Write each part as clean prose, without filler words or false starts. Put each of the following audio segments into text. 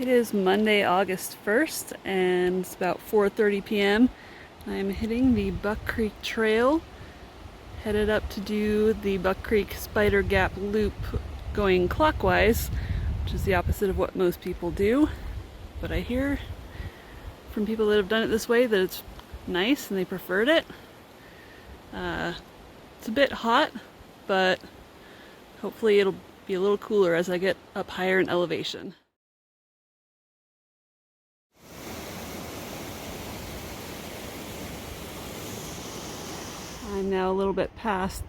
It is Monday, August 1st, and it's about 4:30 p.m. I'm hitting the Buck Creek Trail, headed up to do the Buck Creek Spider Gap Loop going clockwise, which is the opposite of what most people do. But I hear from people that have done it this way that it's nice and they preferred it. It's a bit hot, but hopefully it'll be a little cooler as I get up higher in elevation. I'm now a little bit past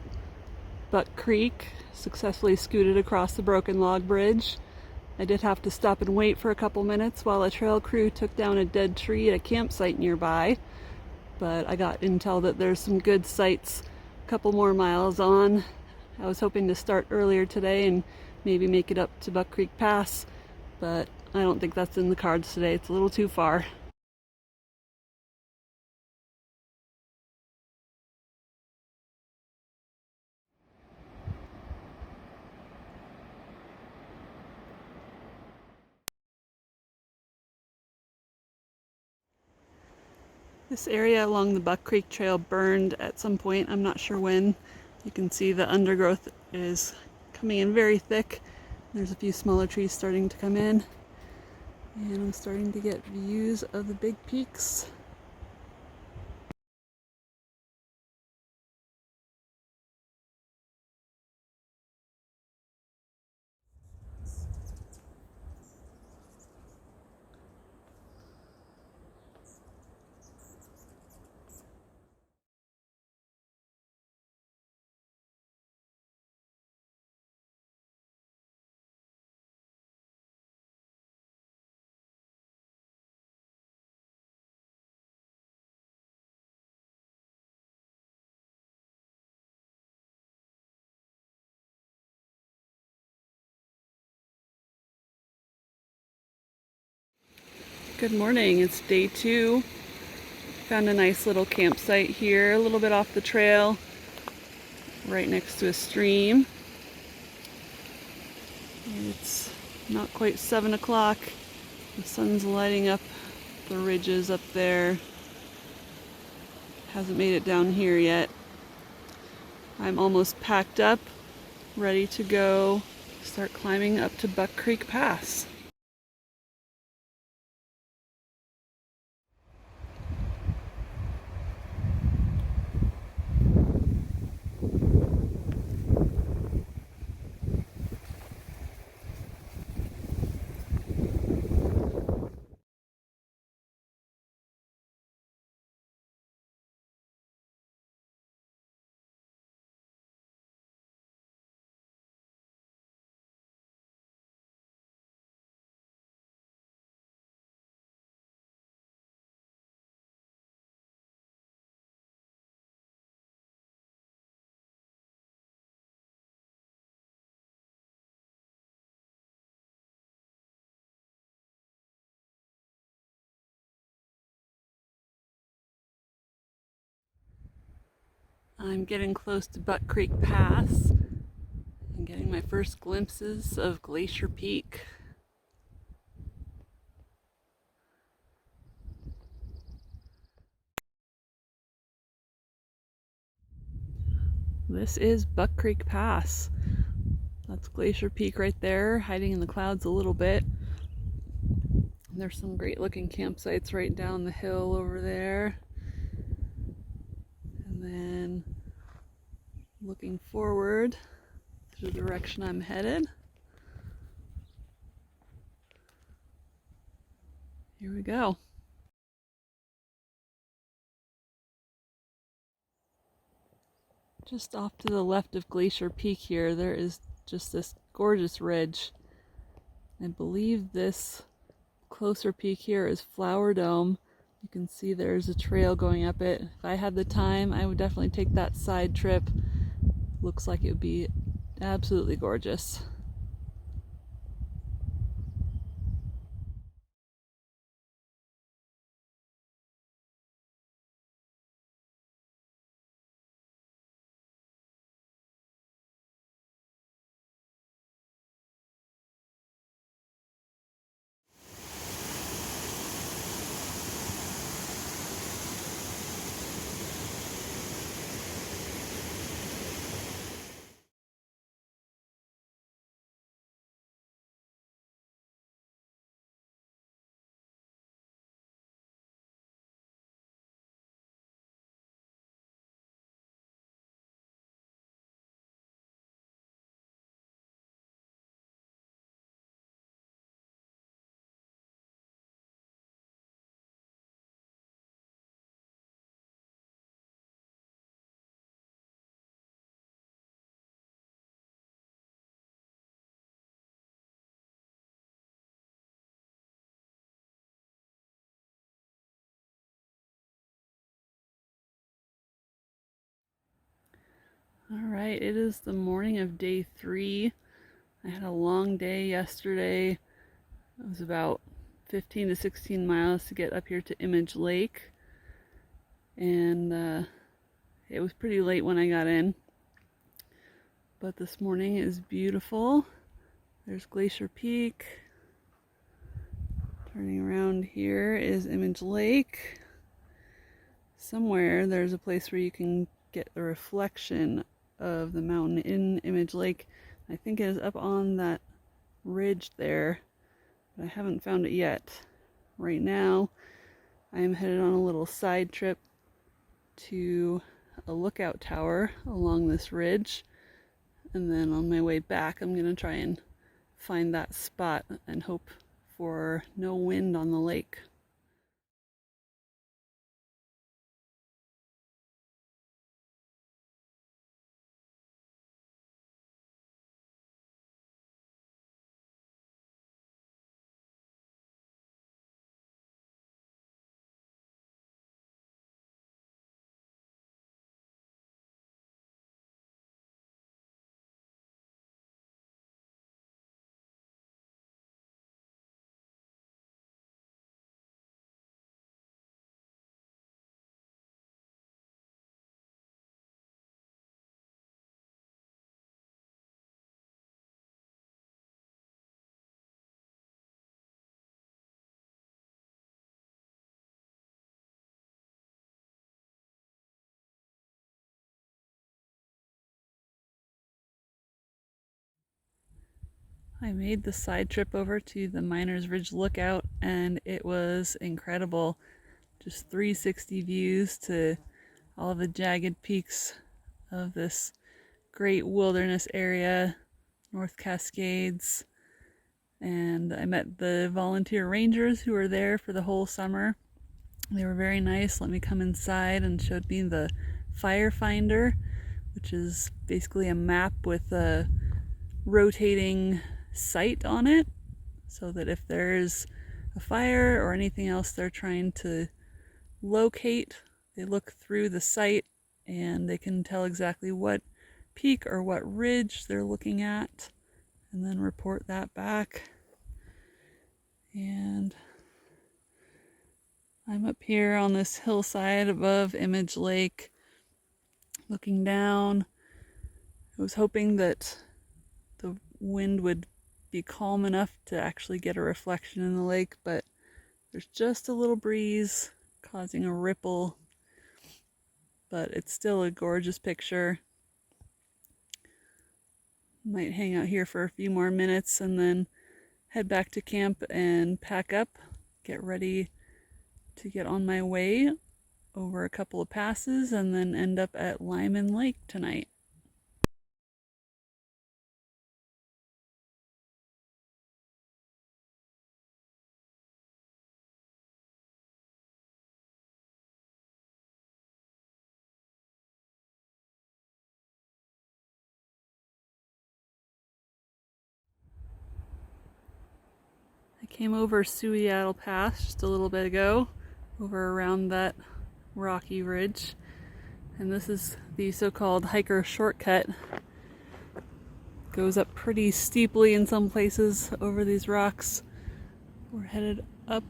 Buck Creek, successfully scooted across the broken log bridge. I did have to stop and wait for a couple minutes while a trail crew took down a dead tree at a campsite nearby, but I got intel that there's some good sights a couple more miles on. I was hoping to start earlier today and maybe make it up to Buck Creek Pass, but I don't think that's in the cards today. It's a little too far. This area along the Buck Creek Trail burned at some point, I'm not sure when. You can see the undergrowth is coming in very thick. There's a few smaller trees starting to come in. And I'm starting to get views of the big peaks. Good morning, it's day 2. Found a nice little campsite here, a little bit off the trail, right next to a stream. It's not quite 7 o'clock. The sun's lighting up the ridges up there. Hasn't made it down here yet. I'm almost packed up, ready to go start climbing up to Buck Creek Pass. I'm getting close to Buck Creek Pass and getting my first glimpses of Glacier Peak. This is Buck Creek Pass. That's Glacier Peak right there, hiding in the clouds a little bit. There's some great looking campsites right down the hill over there. And then looking forward to the direction I'm headed. Here we go. Just off to the left of Glacier Peak here, there is just this gorgeous ridge. I believe this closer peak here is Flower Dome. You can see there's a trail going up it. If I had the time, I would definitely take that side trip. Looks like it would be absolutely gorgeous. Alright, it is the morning of day 3. I had a long day yesterday. It was about 15 to 16 miles to get up here to Image Lake. And it was pretty late when I got in. But this morning is beautiful. There's Glacier Peak. Turning around here is Image Lake. Somewhere there's a place where you can get the reflection of the mountain in Image Lake. I think it is up on that ridge there, but I haven't found it yet. Right now, I am headed on a little side trip to a lookout tower along this ridge, and then on my way back, I'm gonna try and find that spot and hope for no wind on the lake. I made the side trip over to the Miners Ridge Lookout, and it was incredible. Just 360 views to all the jagged peaks of this great wilderness area, North Cascades. And I met the volunteer rangers who were there for the whole summer. They were very nice, let me come inside, and showed me the fire finder, which is basically a map with a rotating sight on it, so that if there's a fire or anything else they're trying to locate, they look through the sight and they can tell exactly what peak or what ridge they're looking at and then report that back. And I'm up here on this hillside above Image Lake looking down. I was hoping that the wind would be calm enough to actually get a reflection in the lake, but there's just a little breeze causing a ripple, but it's still a gorgeous picture. Might hang out here for a few more minutes and then head back to camp and pack up, get ready to get on my way over a couple of passes and then end up at Lyman Lake tonight. I came over Seattle Pass just a little bit ago, over around that rocky ridge, and this is the so-called hiker shortcut. Goes up pretty steeply in some places over these rocks. We're headed up.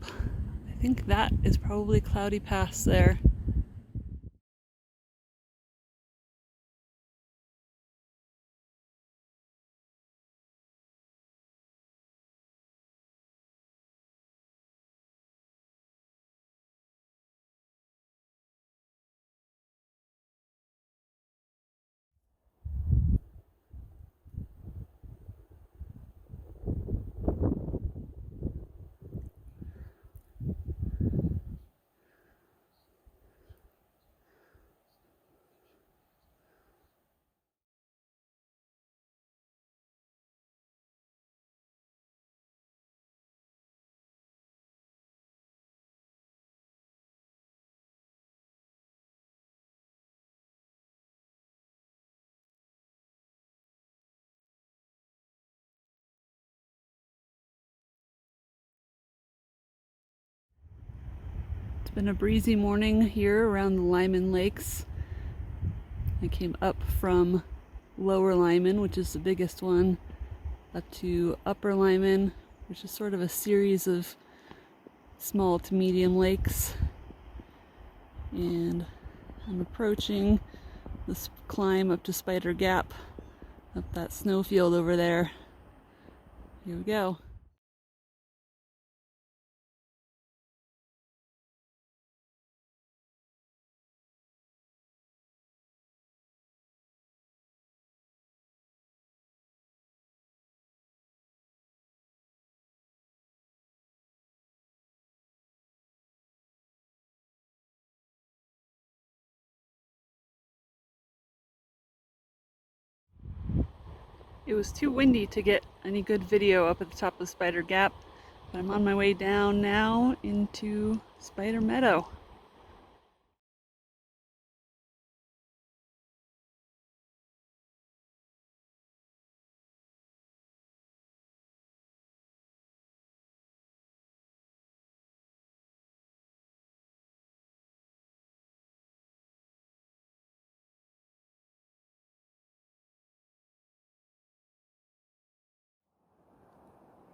I think that is probably Cloudy Pass there. It's been a breezy morning here around the Lyman Lakes. I came up from Lower Lyman, which is the biggest one, up to Upper Lyman, which is sort of a series of small to medium lakes. And I'm approaching this climb up to Spider Gap, up that snowfield over there. Here we go. It was too windy to get any good video up at the top of Spider Gap, but I'm on my way down now into Spider Meadow.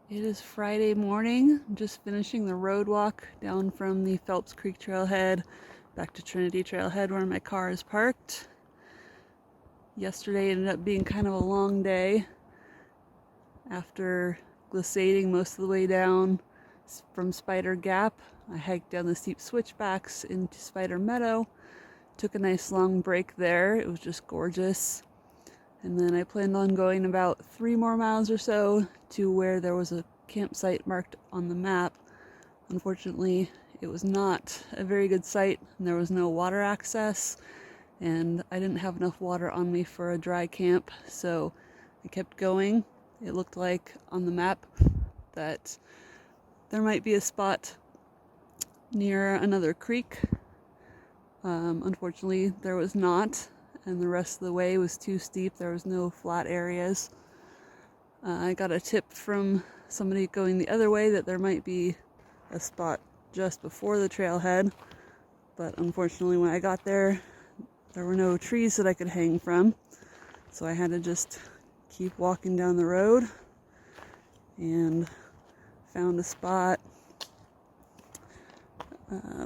It is Friday morning. I'm just finishing the road walk down from the Phelps Creek Trailhead back to Trinity Trailhead where my car is parked. Yesterday ended up being kind of a long day. After glissading most of the way down from Spider Gap, I hiked down the steep switchbacks into Spider Meadow. Took a nice long break there. It was just gorgeous. And then I planned on going about 3 more miles or so to where there was a campsite marked on the map. Unfortunately, it was not a very good site and there was no water access, and I didn't have enough water on me for a dry camp, so I kept going. It looked like on the map that there might be a spot near another creek. Unfortunately, there was not, and the rest of the way was too steep. There was no flat areas. I got a tip from somebody going the other way that there might be a spot just before the trailhead, but unfortunately when I got there, there were no trees that I could hang from, so I had to just keep walking down the road and found a spot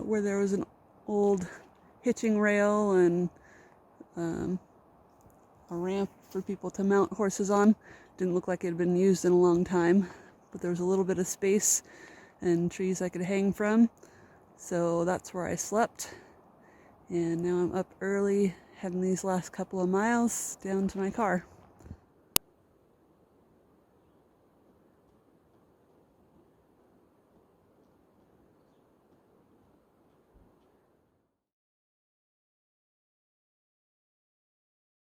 where there was an old hitching rail and a ramp for people to mount horses on. Didn't look like it had been used in a long time, but there was a little bit of space and trees I could hang from, so that's where I slept. And now I'm up early, heading these last couple of miles down to my car.